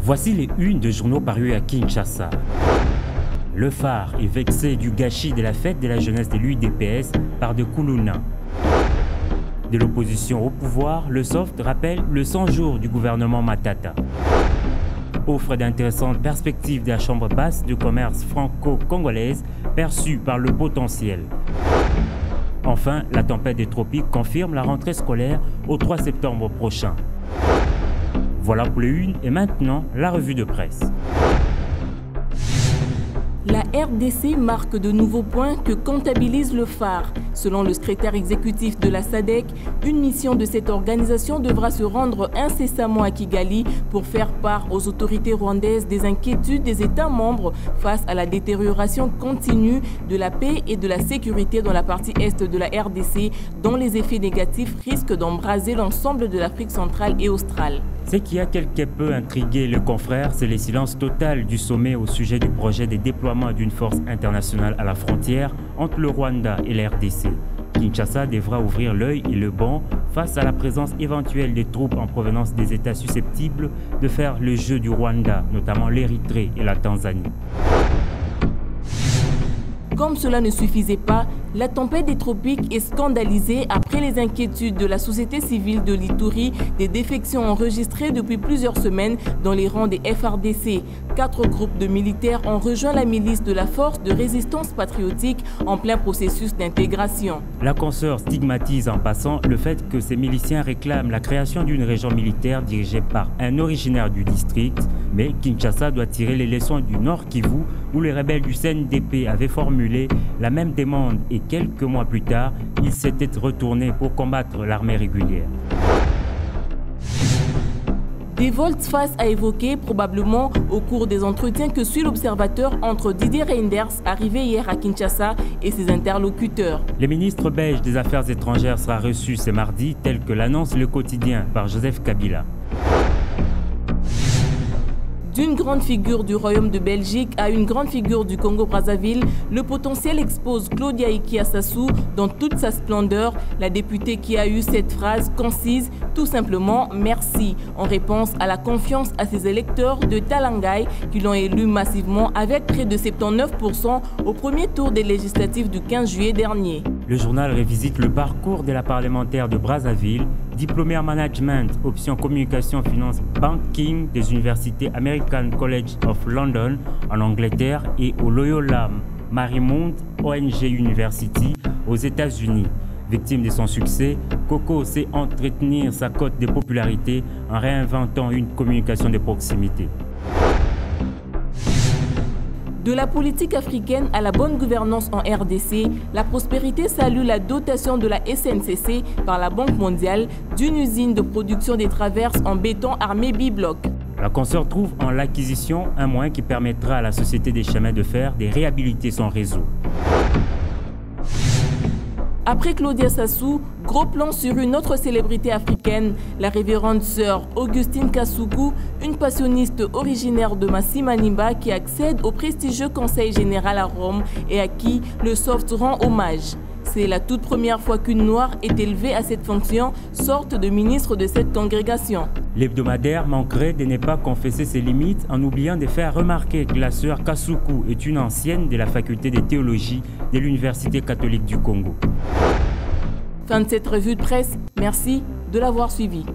Voici les unes de journaux parus à Kinshasa. Le phare est vexé du gâchis de la fête de la jeunesse de l'UDPS par de Koulouna. De l'opposition au pouvoir, le Soft rappelle le 100 jours du gouvernement Matata. Offre d'intéressantes perspectives de la Chambre basse de commerce franco-congolaise perçue par le potentiel. Enfin, la tempête des tropiques confirme la rentrée scolaire au 3 septembre prochain. Voilà pour les unes et maintenant la revue de presse. La RDC marque de nouveaux points que comptabilise le phare. Selon le secrétaire exécutif de la SADC, une mission de cette organisation devra se rendre incessamment à Kigali pour faire part aux autorités rwandaises des inquiétudes des États membres face à la détérioration continue de la paix et de la sécurité dans la partie est de la RDC, dont les effets négatifs risquent d'embraser l'ensemble de l'Afrique centrale et australe. Ce qui a quelque peu intrigué le confrère, c'est le silence total du sommet au sujet du projet de déploiement d'une force internationale à la frontière entre le Rwanda et la RDC. Kinshasa devra ouvrir l'œil et le banc face à la présence éventuelle des troupes en provenance des États susceptibles de faire le jeu du Rwanda, notamment l'Érythrée et la Tanzanie. Comme cela ne suffisait pas, la tempête des tropiques est scandalisée après les inquiétudes de la société civile de l'Ituri des défections enregistrées depuis plusieurs semaines dans les rangs des FARDC. 4 groupes de militaires ont rejoint la milice de la Force de résistance patriotique en plein processus d'intégration. La consoeur stigmatise en passant le fait que ces miliciens réclament la création d'une région militaire dirigée par un originaire du district, mais Kinshasa doit tirer les leçons du Nord Kivu où les rebelles du CNDP avaient formulé la même demande et quelques mois plus tard, ils s'étaient retournés pour combattre l'armée régulière. Des volte-face à évoquer probablement au cours des entretiens que suit l'observateur entre Didier Reynders, arrivé hier à Kinshasa, et ses interlocuteurs. Le ministre belge des Affaires étrangères sera reçu ce mardi, tel que l'annonce Le Quotidien par Joseph Kabila. D'une grande figure du Royaume de Belgique à une grande figure du Congo-Brazzaville, le potentiel expose Claudia Ikia-Sassou dans toute sa splendeur, la députée qui a eu cette phrase concise, tout simplement « merci » en réponse à la confiance à ses électeurs de Talangai qui l'ont élu massivement avec près de 79% au premier tour des législatives du 15 juillet dernier. Le journal revisite le parcours de la parlementaire de Brazzaville, diplômée en management, option communication, finance, banking des universités American College of London en Angleterre et au Loyola Marymount ONG University aux États-Unis. Victime de son succès, Coco sait entretenir sa cote de popularité en réinventant une communication de proximité. De la politique africaine à la bonne gouvernance en RDC, la prospérité salue la dotation de la SNCC par la Banque mondiale d'une usine de production des traverses en béton armé bibloc. La consoeur trouve en l'acquisition un moyen qui permettra à la Société des chemins de fer de réhabiliter son réseau. Après Claudia Sassou, gros plan sur une autre célébrité africaine, la révérende sœur Augustine Kasuku, une passionniste originaire de Massi-Manimba qui accède au prestigieux Conseil général à Rome et à qui le Soft rend hommage. C'est la toute première fois qu'une Noire est élevée à cette fonction, sorte de ministre de cette congrégation. L'hebdomadaire manquerait de ne pas confesser ses limites en oubliant de faire remarquer que la sœur Kasuku est une ancienne de la faculté de théologie de l'Université catholique du Congo. Fin de cette revue de presse, merci de l'avoir suivi.